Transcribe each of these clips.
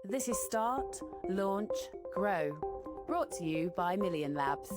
This is Start, Launch, Grow, brought to you by Million Labs.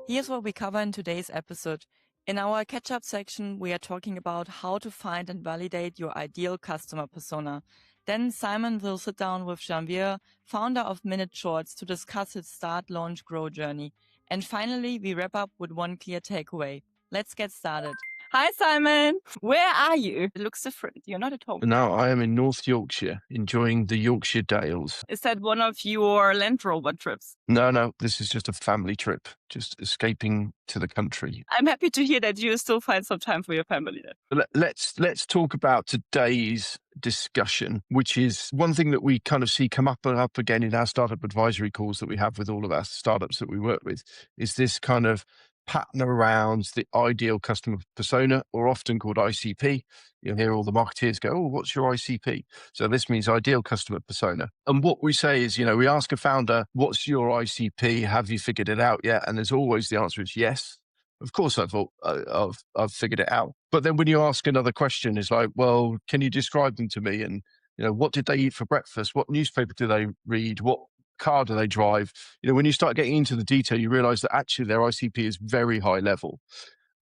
Here's what we cover in today's episode. In our catch-up section, we are talking about how to find and validate your ideal customer persona. Then Simon will sit down with Janvier, founder of Minute Shorts, to discuss his Start, Launch, Grow journey. And finally, we wrap up with one clear takeaway. Let's get started. Hi, Simon. Where are you? It looks different. You're not at home. No, I am in North Yorkshire, enjoying the Yorkshire Dales. Is that one of your Land Rover trips? No, this is just a family trip, just escaping to the country. I'm happy to hear that you still find some time for your family then. Let's talk about today's discussion, which is one thing that we kind of see come up and up again in our startup advisory calls that we have with all of our startups that we work with, is this kind of pattern around the ideal customer persona, or often called ICP. You'll hear all the marketeers go, "Oh, what's your ICP?" So this means ideal customer persona. And what we say is, we ask a founder, "What's your ICP? Have you figured it out yet?" And there's always the answer is yes. Of course, I've figured it out. But then when you ask another question, it's like, well, can you describe them to me? And what did they eat for breakfast? What newspaper do they read? What car do they drive? When you start getting into the detail, you realize that actually their ICP is very high level.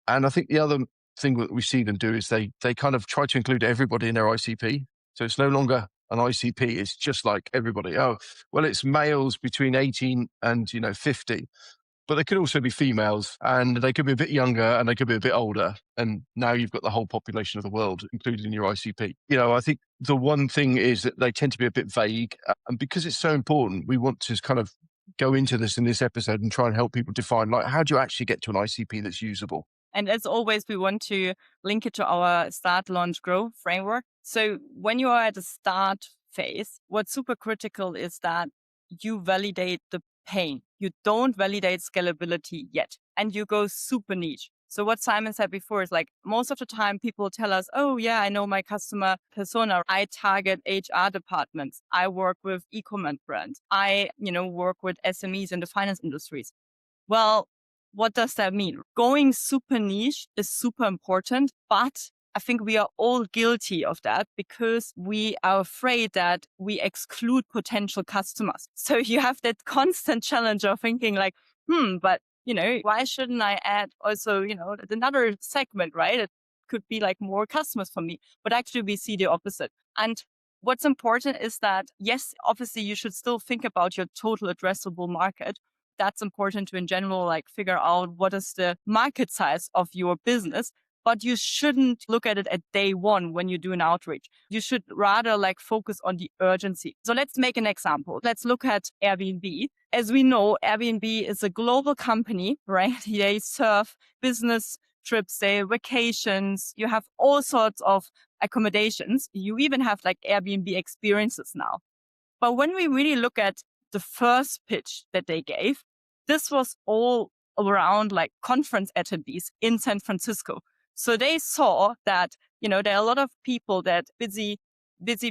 And I think the other thing that we see them do is they kind of try to include everybody in their ICP. So it's no longer an ICP, it's just like everybody. Oh, well, it's males between 18 and 50. But they could also be females, and they could be a bit younger, and they could be a bit older. And now you've got the whole population of the world included in your ICP. I think the one thing is that they tend to be a bit vague. And because it's so important, we want to kind of go into this in this episode and try and help people define, like, how do you actually get to an ICP that's usable? And as always, we want to link it to our Start, Launch, Grow framework. So when you are at the start phase, what's super critical is that you validate the pain. You don't validate scalability yet, and you go super niche. So what Simon said before is like, most of the time people tell us, "Oh yeah, I know my customer persona. I target HR departments. I work with e-commerce brands. I, work with SMEs in the finance industries." Well, what does that mean? Going super niche is super important, but I think we are all guilty of that because we are afraid that we exclude potential customers. So you have that constant challenge of thinking like, but why shouldn't I add also, another segment, right? It could be like more customers for me, but actually we see the opposite. And what's important is that, yes, obviously you should still think about your total addressable market. That's important to in general, like figure out what is the market size of your business. But you shouldn't look at it at day one when you do an outreach. You should rather like focus on the urgency. So let's make an example. Let's look at Airbnb. As we know, Airbnb is a global company, right? They serve business trips, they have vacations. You have all sorts of accommodations. You even have like Airbnb experiences now. But when we really look at the first pitch that they gave, this was all around like conference attendees in San Francisco. So they saw that, there are a lot of people that busy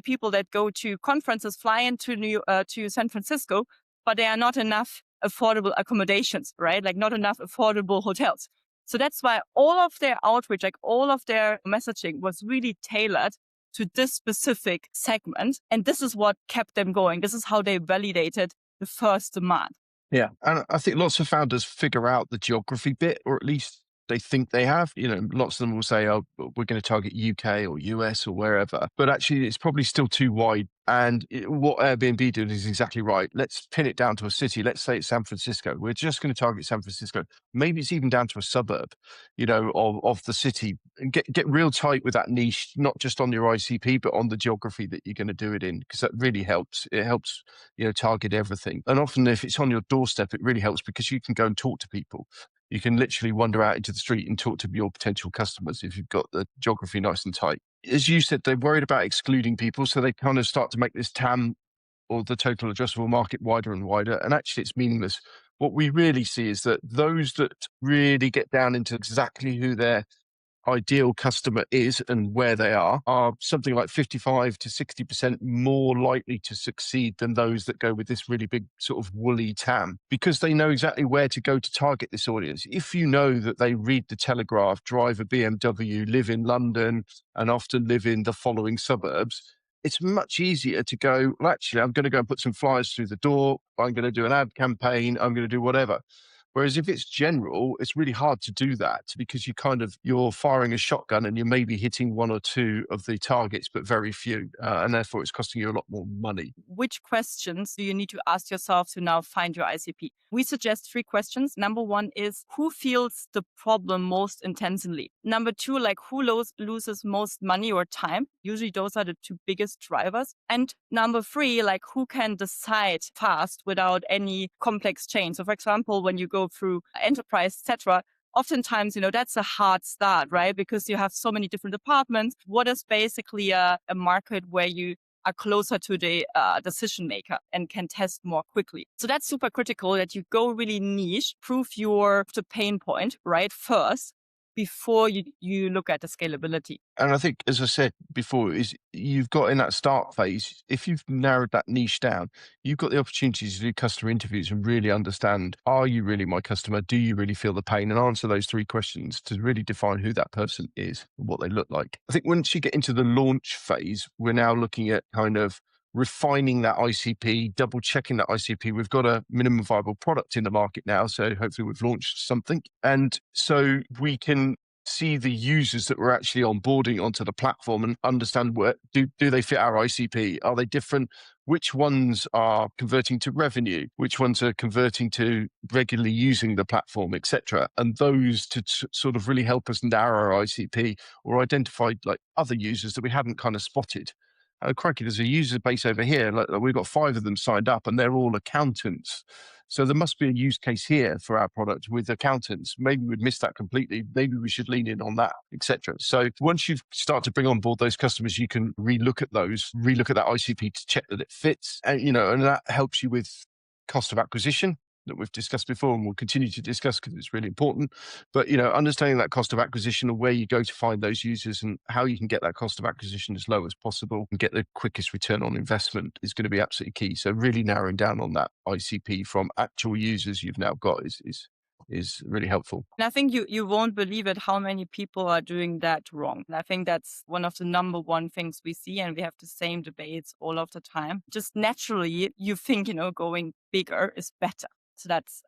people that go to conferences, fly into to San Francisco, but there are not enough affordable accommodations, right? Like not enough affordable hotels. So that's why all of their outreach, like all of their messaging was really tailored to this specific segment. And this is what kept them going. This is how they validated the first demand. Yeah. And I think lots of founders figure out the geography bit, or at least they think they have. Lots of them will say, "Oh, we're going to target UK or US or wherever." But actually, it's probably still too wide. And what Airbnb did is exactly right. Let's pin it down to a city. Let's say it's San Francisco. We're just going to target San Francisco. Maybe it's even down to a suburb, of the city. And get real tight with that niche, not just on your ICP, but on the geography that you're going to do it in, because that really helps. It helps, target everything. And often if it's on your doorstep, it really helps because you can go and talk to people. You can literally wander out into the street and talk to your potential customers if you've got the geography nice and tight. As you said, they're worried about excluding people, so they kind of start to make this TAM, or the total addressable market, wider and wider. And actually, it's meaningless. What we really see is that those that really get down into exactly who their ideal customer is and where they are something like 55 to 60% more likely to succeed than those that go with this really big sort of woolly TAM, because they know exactly where to go to target this audience. If you know that they read the Telegraph, drive a BMW, live in London, and often live in the following suburbs, it's much easier to go, well, actually, I'm going to go and put some flyers through the door. I'm going to do an ad campaign. I'm going to do whatever. Whereas if it's general, it's really hard to do that because you're firing a shotgun and you're maybe hitting one or two of the targets, but very few. And therefore it's costing you a lot more money. Which questions do you need to ask yourself to now find your ICP? We suggest 3 questions. Number 1 is, who feels the problem most intensely? Number 2, like, who loses most money or time? Usually those are the 2 biggest drivers. And number 3, like, who can decide fast without any complex change? So for example, when you go through enterprise, etc., oftentimes, that's a hard start, right? Because you have so many different departments. What is basically a market where you are closer to the decision maker and can test more quickly? So that's super critical that you go really niche, prove the pain point, right, first, before you look at the scalability. And I think, as I said before, is you've got in that start phase, if you've narrowed that niche down, you've got the opportunity to do customer interviews and really understand, are you really my customer? Do you really feel the pain? And answer those 3 questions to really define who that person is and what they look like. I think once you get into the launch phase, we're now looking at kind of refining that ICP, double checking that ICP. We've got a minimum viable product in the market now. So hopefully we've launched something. And so we can see the users that we're actually onboarding onto the platform and understand do they fit our ICP? Are they different? Which ones are converting to revenue? Which ones are converting to regularly using the platform, etc.? And those to sort of really help us narrow our ICP or identify like other users that we hadn't kind of spotted. Oh, crikey, there's a user base over here. We've got 5 of them signed up and they're all accountants. So there must be a use case here for our product with accountants. Maybe we'd missed that completely. Maybe we should lean in on that, etc. So once you start to bring on board those customers, you can relook at that ICP to check that it fits. And, and that helps you with cost of acquisition that we've discussed before and we'll continue to discuss because it's really important. But, understanding that cost of acquisition and where you go to find those users and how you can get that cost of acquisition as low as possible and get the quickest return on investment is going to be absolutely key. So really narrowing down on that ICP from actual users you've now got is really helpful. And I think you won't believe it how many people are doing that wrong. And I think that's one of the number 1 things we see, and we have the same debates all of the time. Just naturally, you think, going bigger is better. So that's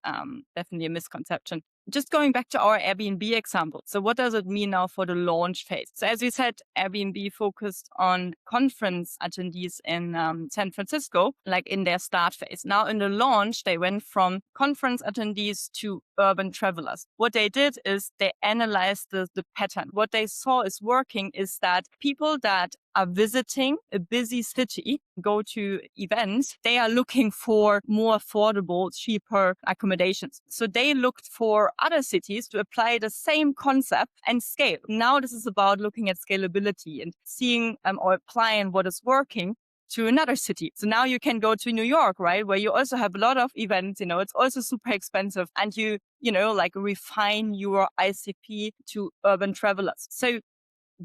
definitely a misconception. Just going back to our Airbnb example. So what does it mean now for the launch phase? So as we said, Airbnb focused on conference attendees in San Francisco, like in their start phase. Now in the launch, they went from conference attendees to urban travelers. What they did is they analyzed the pattern. What they saw is working is that people that are visiting a busy city, go to events, they are looking for more affordable, cheaper accommodations. So they looked for other cities to apply the same concept and scale. Now this is about looking at scalability and seeing or applying what is working to another city. So now you can go to New York, right? Where you also have a lot of events, it's also super expensive and you refine your ICP to urban travelers. So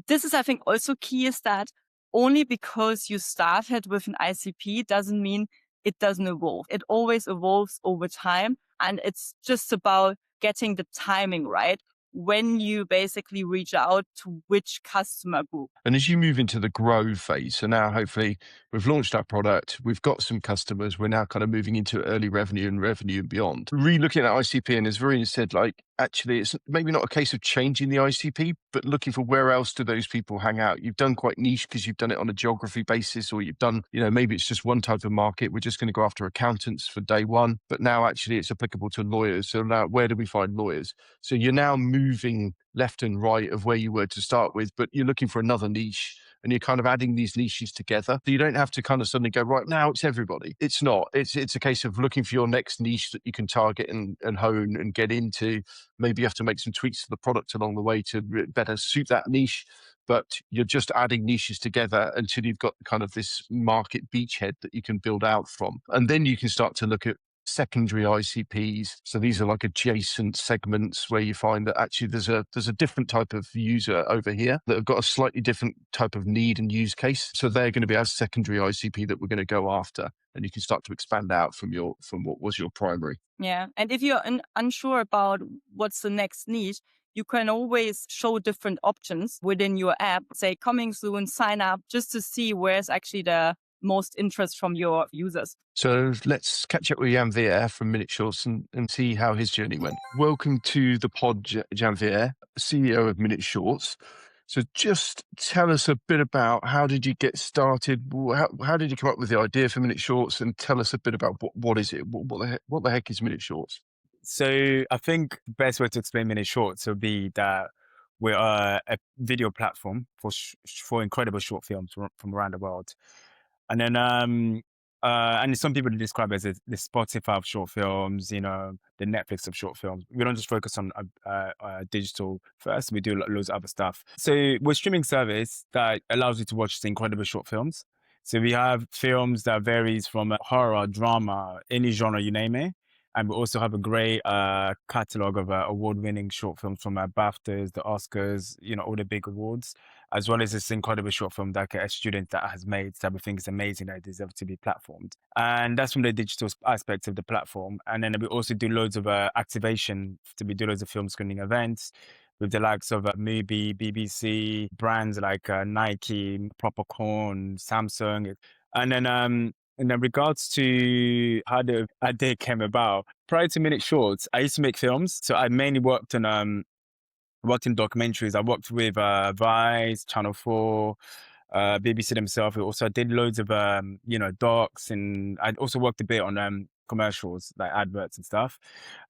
this is, I think, also key is that only because you started with an ICP doesn't mean it doesn't evolve. It always evolves over time. And it's just about getting the timing right when you basically reach out to which customer group. And as you move into the grow phase, so now hopefully we've launched our product, we've got some customers, we're now kind of moving into early revenue and beyond. Re-looking at ICP, and as Verena said, actually it's maybe not a case of changing the ICP, but looking for where else do those people hang out. You've done quite niche because you've done it on a geography basis, or you've done, maybe it's just one type of market. We're just going to go after accountants for day one, but now actually it's applicable to lawyers. So now where do we find lawyers? So you're now moving left and right of where you were to start with, but you're looking for another niche and you're kind of adding these niches together. So you don't have to kind of suddenly go, right now it's everybody. It's not. It's a case of looking for your next niche that you can target and hone and get into. Maybe you have to make some tweaks to the product along the way to better suit that niche, but you're just adding niches together until you've got kind of this market beachhead that you can build out from. And then you can start to look at secondary ICPs. So these are like adjacent segments where you find that actually there's a different type of user over here that have got a slightly different type of need and use case. So they're going to be our secondary ICP that we're going to go after. And you can start to expand out from what was your primary. Yeah. And if you're unsure about what's the next niche, you can always show different options within your app, say coming soon, sign up, just to see where's actually the most interest from your users. So let's catch up with Janvier from Minute Shorts and see how his journey went. Welcome to the pod, Janvier, CEO of Minute Shorts. So just tell us a bit about how did you get started? How did you come up with the idea for Minute Shorts? And tell us a bit about what is it? What the heck is Minute Shorts? So I think the best way to explain Minute Shorts would be that we're a video platform for incredible short films from around the world. And then, and some people describe it as the Spotify of short films, the Netflix of short films. We don't just focus on digital first. We do loads of other stuff. So we're a streaming service that allows you to watch the incredible short films. So we have films that varies from horror, drama, any genre, you name it. And we also have a great catalogue of award-winning short films from BAFTAs, the Oscars, all the big awards, as well as this incredible short film that a student that has made that we think is amazing that deserves to be platformed. And that's from the digital aspect of the platform. And then we also do loads of activation. We do loads of film screening events with the likes of Mubi, BBC, brands like Nike, Propercorn, Samsung. And then in regards to how the idea came about, prior to Minute Shorts, I used to make films. So I mainly worked in documentaries. I worked with Vice, Channel 4, BBC themselves. Also, I did loads of, docs, and I also worked a bit on commercials, like adverts and stuff.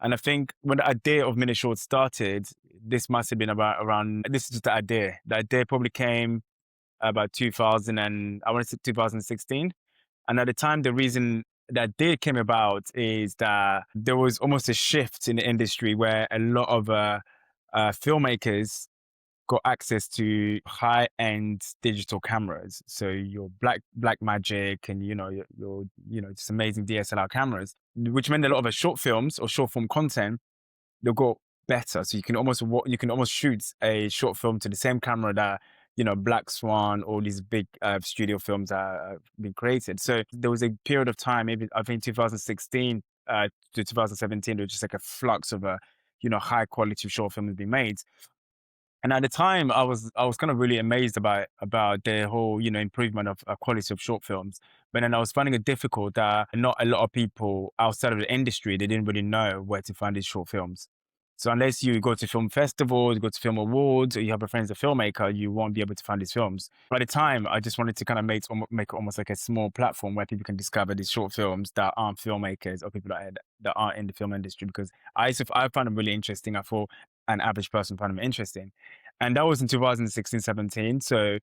And I think when the idea of Minute Shorts started, this must have been this is just the idea. The idea probably came about 2016. And at the time, the reason that did came about is that there was almost a shift in the industry where a lot of filmmakers got access to high-end digital cameras. So your Black Magic and your just amazing DSLR cameras, which meant a lot of short films or short form content, they got better. So you can almost shoot a short film to the same camera that Black Swan, all these big studio films have been created. So there was a period of time, maybe I think 2016 to 2017, there was just like a flux of high quality short films being made. And at the time, I was kind of really amazed about the whole improvement of quality of short films. But then I was finding it difficult that not a lot of people outside of the industry, they didn't really know where to find these short films. So unless you go to film festivals, go to film awards, or you have a friend as a filmmaker, you won't be able to find these films. By the time, I just wanted to kind of make it almost like a small platform where people can discover these short films that aren't filmmakers or people that aren't in the film industry, because I found them really interesting. I thought an average person found them interesting. And that was in 2016, 17. So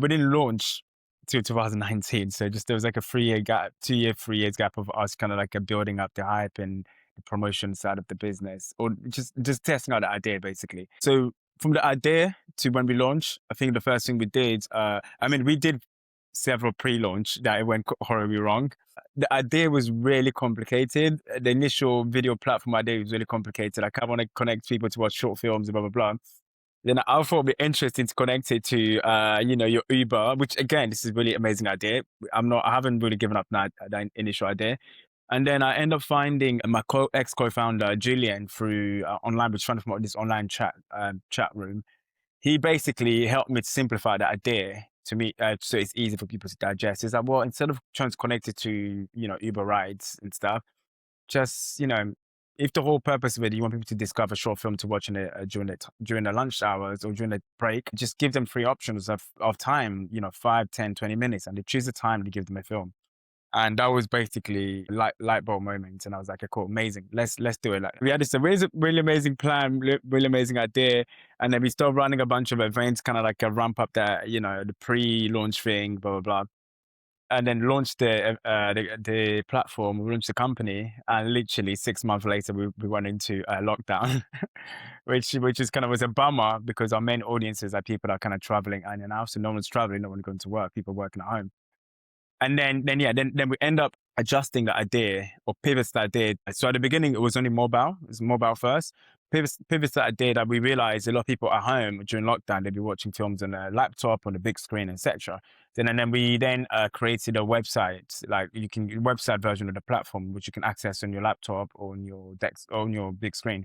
we didn't launch till 2019. So there was like a 3 year gap, 3 years gap of us kind of like building up the hype and the promotion side of the business, or just testing out the idea, basically. So from the idea to when we launched, I think the first thing we did, we did several pre-launch that it went horribly wrong. The idea was really complicated. The initial video platform idea was really complicated. Like, I want to connect people to watch short films, blah, blah, blah. Then I thought it'd be interesting to connect it to, your Uber, which again, this is a really amazing idea. I haven't really given up that initial idea. And then I end up finding my ex-co-founder, Julian, through online, we're trying to promote this online chat room. He basically helped me to simplify that idea to me, so it's easy for people to digest. It's like, well, instead of trying to connect it to, Uber rides and stuff, just, if the whole purpose of it, you want people to discover a short film to watch during the lunch hours or during the break, just give them 3 options of time, 5, 10, 20 minutes, and they choose the time to give them a film. And that was basically light bulb moment. And I was like, okay, cool, amazing. Let's do it. Like, we had this really amazing plan, really amazing idea. And then we started running a bunch of events, kind of like a ramp up the pre-launch thing, blah, blah, blah. And then launched the platform, we launched the company. And literally 6 months later, we went into lockdown, which is kind of was a bummer, because our main audiences are people that are kind of traveling in and out. So no one's traveling, no one's going to work, people working at home. And then we end up adjusting the idea, or pivots that idea. So at the beginning, it was only mobile. It was mobile first. Pivots that idea that we realized a lot of people at home during lockdown, they'd be watching films on a laptop, on a big screen, etc. And then we created a website, like website version of the platform, which you can access on your laptop or on your big screen.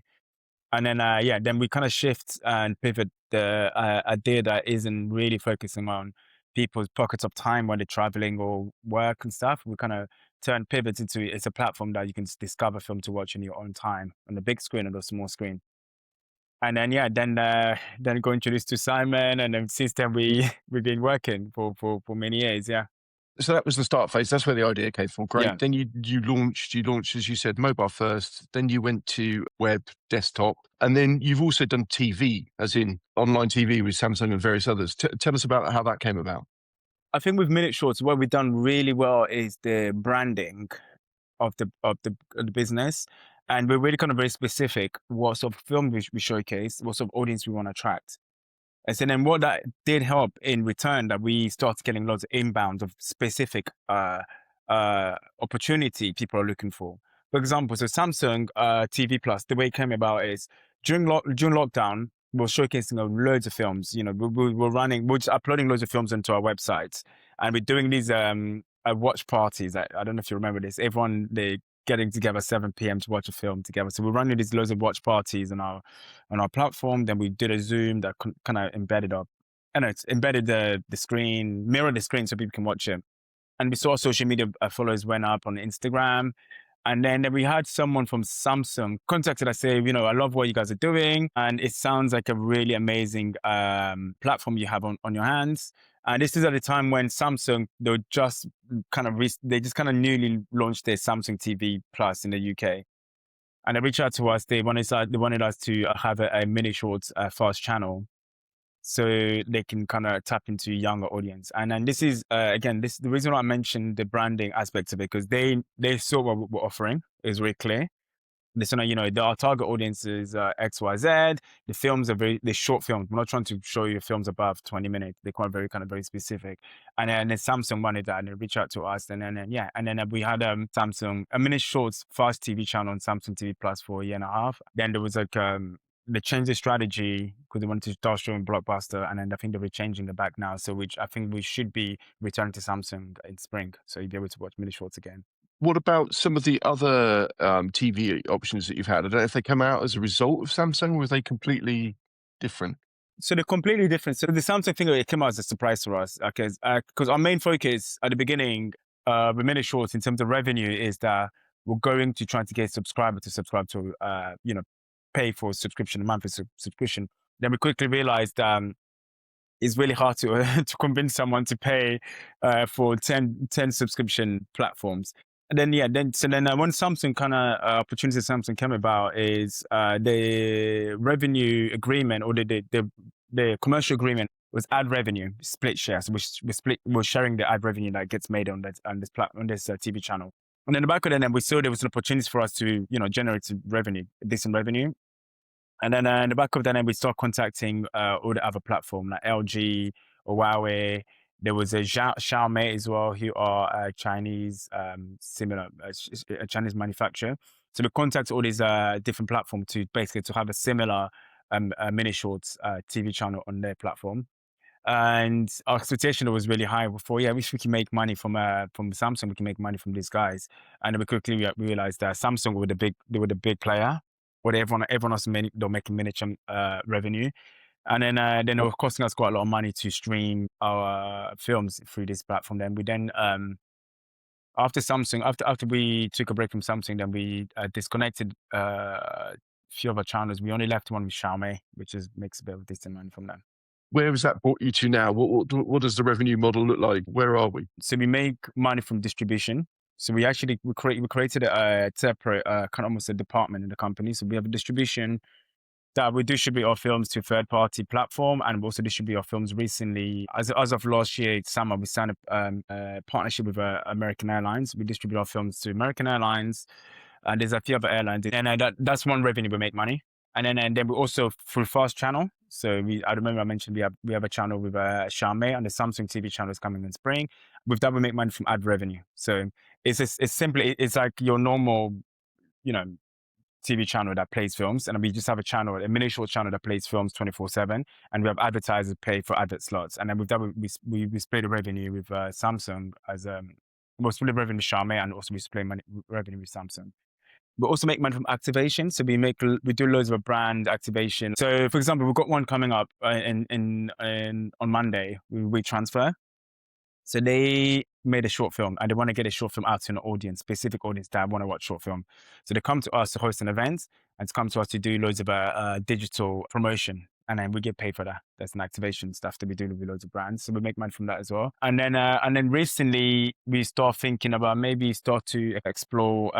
And then, then we kind of shift and pivot the idea that isn't really focusing on people's pockets of time when they're traveling or work and stuff. We kind of pivot into it's a platform that you can discover film to watch in your own time on the big screen or the small screen. And then, then got introduced to Simon, and then since then we've been working for many years. Yeah. So that was the start phase. That's where the idea came from. Great. Yeah. Then you launched, as you said, mobile first. Then you went to web, desktop, and then you've also done TV, as in online TV with Samsung and various others. Tell us about how that came about. I think with Minute Shorts, what we've done really well is the branding of the business, and we're really kind of very specific what sort of film we showcase, what sort of audience we want to attract. And so then what that did help in return, that we started getting lots of inbounds of specific opportunity people are looking for. For example, so Samsung TV Plus, the way it came about is during lockdown, we're showcasing loads of films. You know, we're just uploading loads of films onto our websites, and we're doing these watch parties. I don't know if you remember this. Everyone, they getting together 7 p.m. to watch a film together. So we're running these loads of watch parties on our platform. Then we did a Zoom that kind of embedded the screen, mirrored the screen so people can watch it. And we saw social media followers went up on Instagram. And then we had someone from Samsung contacted us, say, you know, I love what you guys are doing, and it sounds like a really amazing platform you have on your hands. And this is at a time when Samsung, they just kind of newly launched their Samsung TV Plus in the UK. And they reached out to us. They wanted us to have a Minute Shorts fast channel, so they can kind of tap into younger audience. And then this is the reason why I mentioned the branding aspect of it, because they saw what we're offering is very clear. Listen, you know, our target audience is X, Y, Z. The films are they're short films. We're not trying to show you films above 20 minutes. They're quite very specific. And then Samsung wanted that, and they reached out to us. And then we had Samsung a Minute Shorts fast TV channel on Samsung TV Plus for a year and a half. Then there was like they changed the strategy because they wanted to start showing Blockbuster, and then I think they're changing it back now. So I think we should be returning to Samsung in spring, so you'll be able to watch Minute Shorts again. What about some of the other TV options that you've had? I don't know if they come out as a result of Samsung, or were they completely different? So they're completely different. So the Samsung thing, it came out as a surprise for us, because our main focus at the beginning with Minute Shorts in terms of revenue is that we're going to try to get subscribers to subscribe to, pay for subscription, a monthly subscription. Then we quickly realized it's really hard to convince someone to pay for 10 subscription platforms. And then when Samsung opportunity Samsung came about is the revenue agreement, or the commercial agreement was ad revenue split share. So we're sharing the ad revenue that gets made on this TV channel. And then the back of it, then we saw there was an opportunity for us to generate decent revenue. And then in the back of that, we start contacting all the other platforms like LG or Huawei. There was a Xiaomi as well, who are a Chinese a Chinese manufacturer. So we contact all these different platforms to have a similar Minute Shorts TV channel on their platform. And our expectation was really high before. Yeah, we can make money from Samsung. We can make money from these guys. And then we quickly realized that Samsung were the big player. Where everyone else they're making miniature revenue. And then it was costing us quite a lot of money to stream our films through this platform. Then we after we took a break from Samsung, then we disconnected a few of our channels. We only left one with Xiaomi, which makes a bit of decent money from them. Where has that brought you to now? What does the revenue model look like? Where are we? So we make money from distribution. So we created a separate kind of almost a department in the company. So we have a distribution that we distribute our films to a third-party platform, and we also distribute our films recently. As of last year, summer, we signed a partnership with American Airlines. We distribute our films to American Airlines, and there's a few other airlines. And that's one revenue we make money. And then we also through Fast Channel. So I remember I mentioned we have a channel with Xiaomi, and the Samsung TV channel is coming in spring. With that, we make money from ad revenue. So it's like your normal, TV channel that plays films, and we just have a Minute Short channel that plays films 24/7, and we have advertisers pay for advert slots. And then with that, we split the revenue with Samsung as we split the revenue with Xiaomi, and also we split revenue with Samsung. We also make money from activation. So we do loads of brand activation. So for example, we've got one coming up on Monday with WeTransfer. So they made a short film and they want to get a short film out to an audience, specific audience that want to watch short film. So they come to us to host an event and to come to us to do loads of digital promotion. And then we get paid for that. That's an activation stuff that we do with loads of brands. So we make money from that as well. And then recently we start thinking about maybe start to explore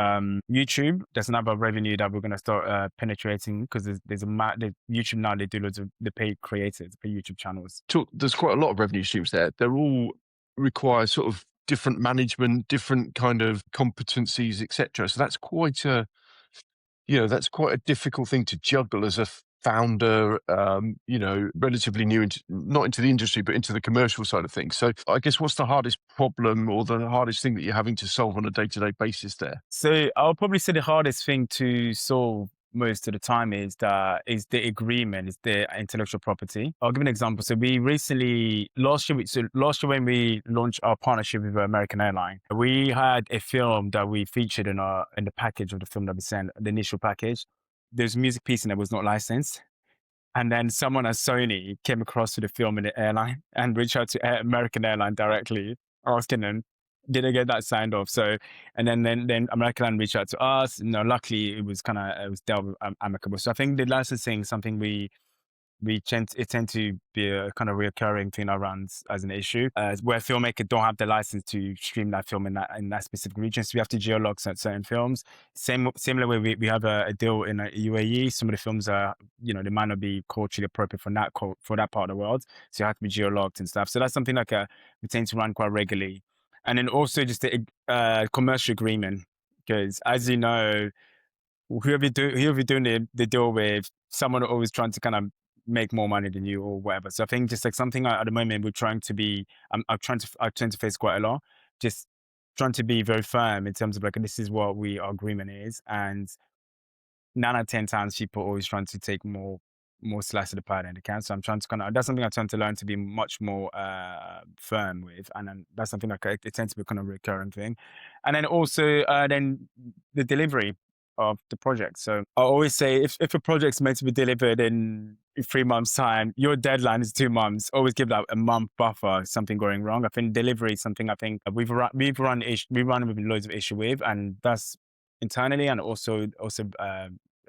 YouTube. That's another revenue that we're going to start penetrating because there's YouTube now, they do loads of the paid creators, paid YouTube channels. There's quite a lot of revenue streams there. They're all require sort of different management, different kind of competencies, etc. So that's quite a difficult thing to juggle as a founder, relatively new, not into the industry, but into the commercial side of things. So I guess what's the hardest problem or the hardest thing that you're having to solve on a day-to-day basis there? So I'll probably say the hardest thing to solve most of the time is the agreement, is the intellectual property. I'll give an example. So we recently, last year when we launched our partnership with American Airlines, we had a film that we featured in the package of the film that we sent, the initial package. There's a music piece in it that was not licensed. And then someone at Sony came across to the film in the airline and reached out to American Airlines directly, asking them, did I get that signed off? So, and then American Airlines reached out to us. Luckily it was dealt with amicable. So I think the licensing is something it tend to be a kind of recurring thing around as an issue, where filmmakers don't have the license to stream that film in that specific region. So we have to geolog certain films. Similar way, we have a deal in UAE. Some of the films are, they might not be culturally appropriate for that part of the world. So you have to be geologged and stuff. So that's something like we tend to run quite regularly. And then also just the commercial agreement, because as you know, whoever you're doing the deal with, someone always trying to kind of make more money than you or whatever. So I think just like something at the moment we're trying to be, I tend to face quite a lot, just trying to be very firm in terms of like, this is what our agreement is. And 9 out of 10 times people are always trying to take more slice of the pie than they can. So I'm trying to that's something I tend to learn to be much more firm with. And then that's something like it tends to be kind of a recurring thing. And then also then the delivery of the project. So I always say if a project's meant to be delivered in 3 months' time, your deadline is 2 months. Always give that a month buffer, something going wrong. I think delivery is something I think we run with loads of issue with, and that's internally and also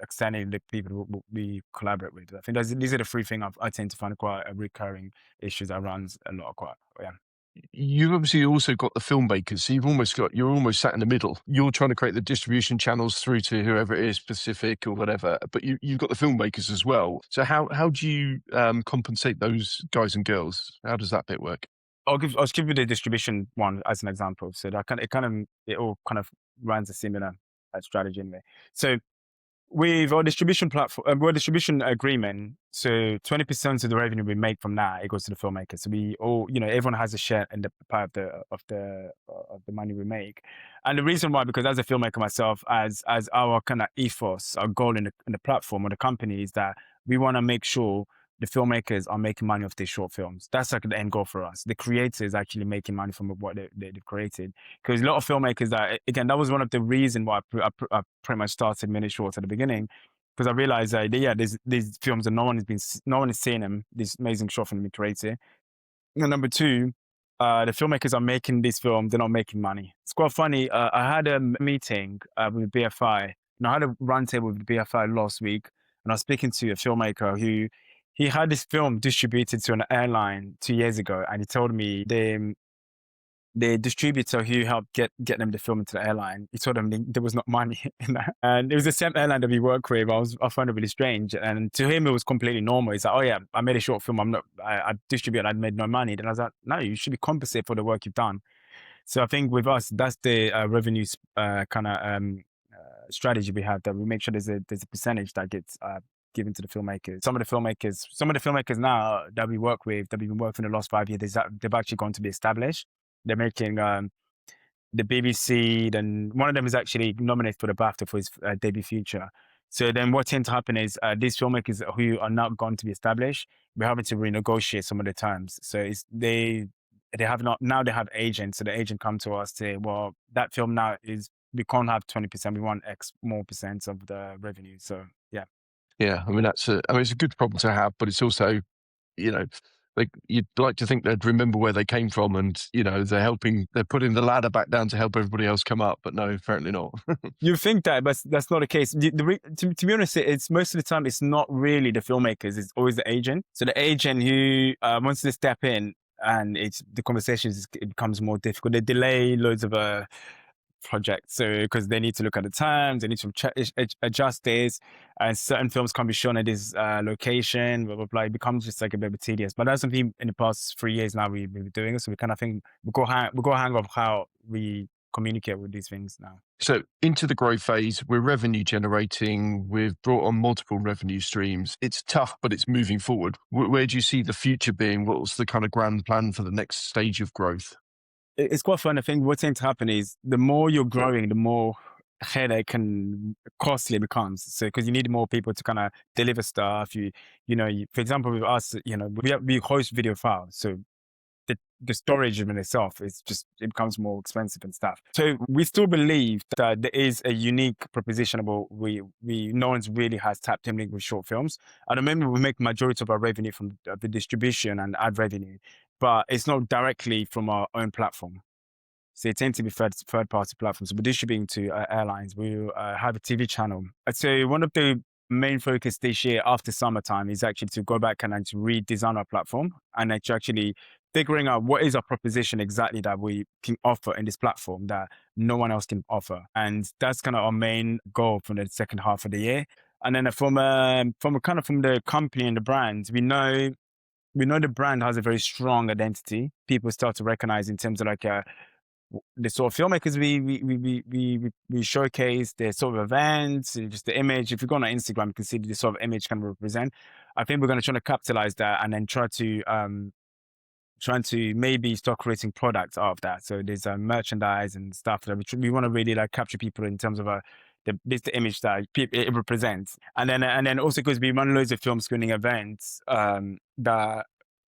externally the people we collaborate with. I think these are the 3 things I tend to find quite a recurring issues that runs a lot. You've obviously also got the filmmakers, so you're almost sat in the middle. You're trying to create the distribution channels through to whoever it is, Pacific or whatever, but you've got the filmmakers as well. So how do you compensate those guys and girls? How does that bit work? I'll give you the distribution one as an example. So that it all kind of runs a similar strategy in there. So with our distribution platform, our distribution agreement, so 20% of the revenue we make from that, it goes to the filmmaker. So we all, everyone has a share in the part of the money we make. And the reason why, because as a filmmaker myself, as our kind of ethos, our goal in the platform or the company is that we want to make sure the filmmakers are making money off their short films. That's like the end goal for us. The creator is actually making money from what they've created. Because a lot of filmmakers that was one of the reasons why I pretty much started mini shorts at the beginning. Because I realized that, these films and no one has seen them, these amazing short film we created. And number 2, the filmmakers are making this film, they're not making money. It's quite funny. I had a meeting with BFI, and I had a roundtable with BFI last week, and I was speaking to a filmmaker who he had this film distributed to an airline 2 years ago, and he told me the distributor who helped get them the film into the airline, he told them there was not money in that. And it was the same airline that we work with. I found it really strange. And to him, it was completely normal. He's like, oh yeah, I made a short film. I distributed, I made no money. Then I was like, no, you should be compensated for the work you've done. So I think with us, that's the revenue strategy we have, that we make sure there's a percentage that gets given to the filmmakers. Some of the filmmakers now that we work with, that we've been working for the last 5 years, they've actually gone to be established. They're making the BBC, then one of them is actually nominated for the BAFTA for his debut feature. So then what tends to happen is these filmmakers who are not going to be established, we're having to renegotiate some of the terms. So they have agents. So the agent come to us, say, well, that film now is we can't have 20%. We want X more percent of the revenue. So yeah. Yeah, I mean it's a good problem to have, but it's also, you know, like you'd like to think they'd remember where they came from, and they're putting the ladder back down to help everybody else come up, but no, apparently not. You think that, but that's not the case. To be honest, it's most of the time it's not really the filmmakers; it's always the agent. So the agent who wants to step in, and the conversations it becomes more difficult. They delay loads of projects, so because they need to look at the terms, they need to adjust this, and certain films can't be shown at this location. Blah blah blah. It becomes just like a bit tedious. But that's something in the past 3 years now we've been doing it. So we kind of think we got hang of how we communicate with these things now. So into the growth phase, we're revenue generating. We've brought on multiple revenue streams. It's tough, but it's moving forward. Where do you see the future being? What's the kind of grand plan for the next stage of growth? It's quite fun. I think what tends to happen is the more you're growing, the more headache and costly it becomes. So because you need more people to kind of deliver stuff. For example, with us, we host video files, so the storage in itself it becomes more expensive and stuff. So we still believe that there is a unique proposition about no one's really has tapped in with short films. And remember, we make majority of our revenue from the distribution and ad revenue, but it's not directly from our own platform. So it tends to be third-party platforms. So we're distributing to airlines. We have a TV channel. So one of the main focus this year after summertime is actually to go back and to redesign our platform and actually figuring out what is our proposition exactly that we can offer in this platform that no one else can offer. And that's kind of our main goal for the second half of the year. And then from the company and the brands, we know the brand has a very strong identity. People start to recognize in terms of like the sort of filmmakers we showcase, their sort of events, just the image. If you go on our Instagram, you can see the sort of image can represent. I think we're going to try to capitalize that and then trying to maybe start creating products out of that. So there's merchandise and stuff that we want to really like capture people in terms of the image that it represents. And then also because we run loads of film screening events that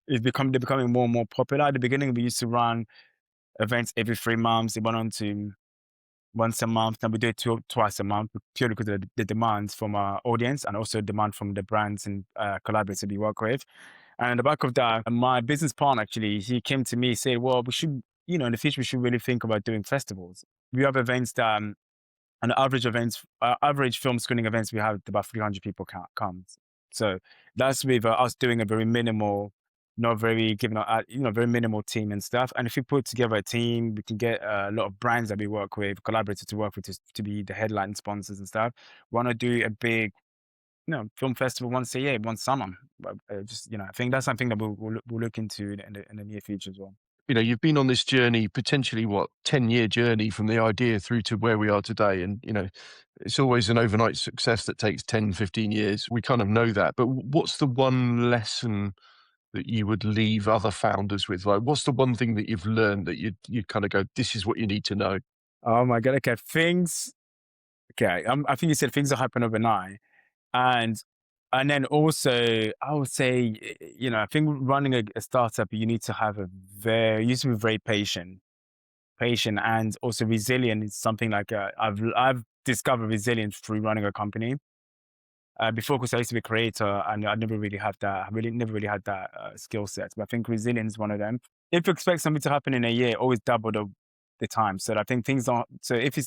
they're becoming more and more popular. At the beginning, we used to run events every 3 months. It went on to once a month. Now we do it twice a month, purely because of the demands from our audience and also demand from the brands and collaborators we work with. And on the back of that, my business partner, actually, he came to me and said, well, we should, in the future, we should really think about doing festivals. We have events that, on average film screening events, we have about 300 people come. So that's with us doing a very minimal, very minimal team and stuff. And if we put together a team, we can get a lot of brands that we work with, collaborators to work with to be the headline sponsors and stuff. We want to do a big film festival once a year, one summer. I think that's something that we'll look into in the near future as well. You've been on this journey, potentially 10-year journey from the idea through to where we are today. And, it's always an overnight success that takes 10, 15 years. We kind of know that. But what's the one lesson that you would leave other founders with? Like, what's the one thing that you've learned that you kind of go, this is what you need to know? Oh my God. Okay. I think you said things that happen overnight. And then also, I would say, I think running a startup, you need to be very patient, and also resilient is something like I've discovered resilience through running a company. Before, because I used to be a creator, and I never really had that. Never really had that skill set. But I think resilience is one of them. If you expect something to happen in a year, always double the time. So I think things aren't. So if you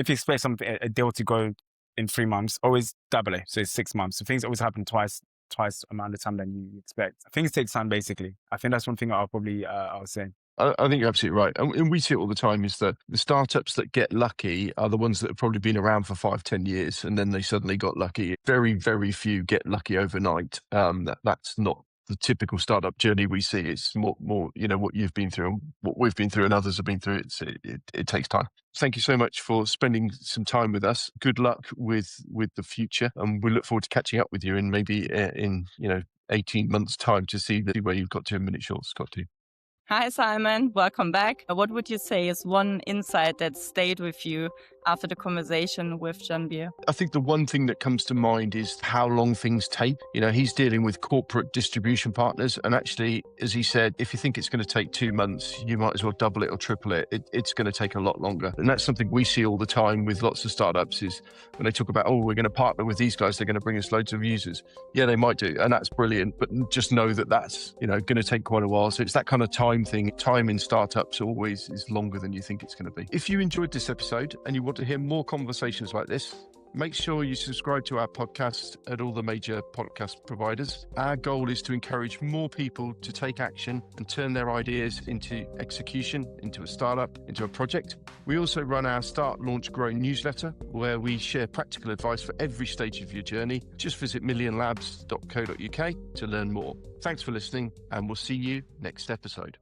expect a deal to go in 3 months, always double it. So it's 6 months. So things always happen twice amount of time than you expect. Things take time, basically. I think that's one thing I'll say. I think you're absolutely right. And we see it all the time, is that the startups that get lucky are the ones that have probably been around for 5-10 years and then they suddenly got lucky. Very, very few get lucky overnight. That's not the typical startup journey we see. It's more what you've been through and what we've been through and others have been through. It takes time. Thank you so much for spending some time with us. Good luck with the future, and we look forward to catching up with you in maybe in 18 months' time to see where you've got to in Minute Shorts got to. Hi, Simon. Welcome back. What would you say is one insight that stayed with you after the conversation with Janvier? I think the one thing that comes to mind is how long things take. He's dealing with corporate distribution partners. And actually, as he said, if you think it's going to take 2 months, you might as well double it or triple it. It's going to take a lot longer. And that's something we see all the time with lots of startups is when they talk about, we're going to partner with these guys, they're going to bring us loads of users. Yeah, they might do. And that's brilliant. But just know that that's, going to take quite a while. So it's that kind of time thing. Time in startups always is longer than you think it's going to be. If you enjoyed this episode and you want to hear more conversations like this, make sure you subscribe to our podcast at all the major podcast providers. Our goal is to encourage more people to take action and turn their ideas into execution, into a startup, into a project. We also run our Start, Launch, Grow newsletter, where we share practical advice for every stage of your journey. Just visit millionlabs.co.uk to learn more. Thanks for listening, and we'll see you next episode.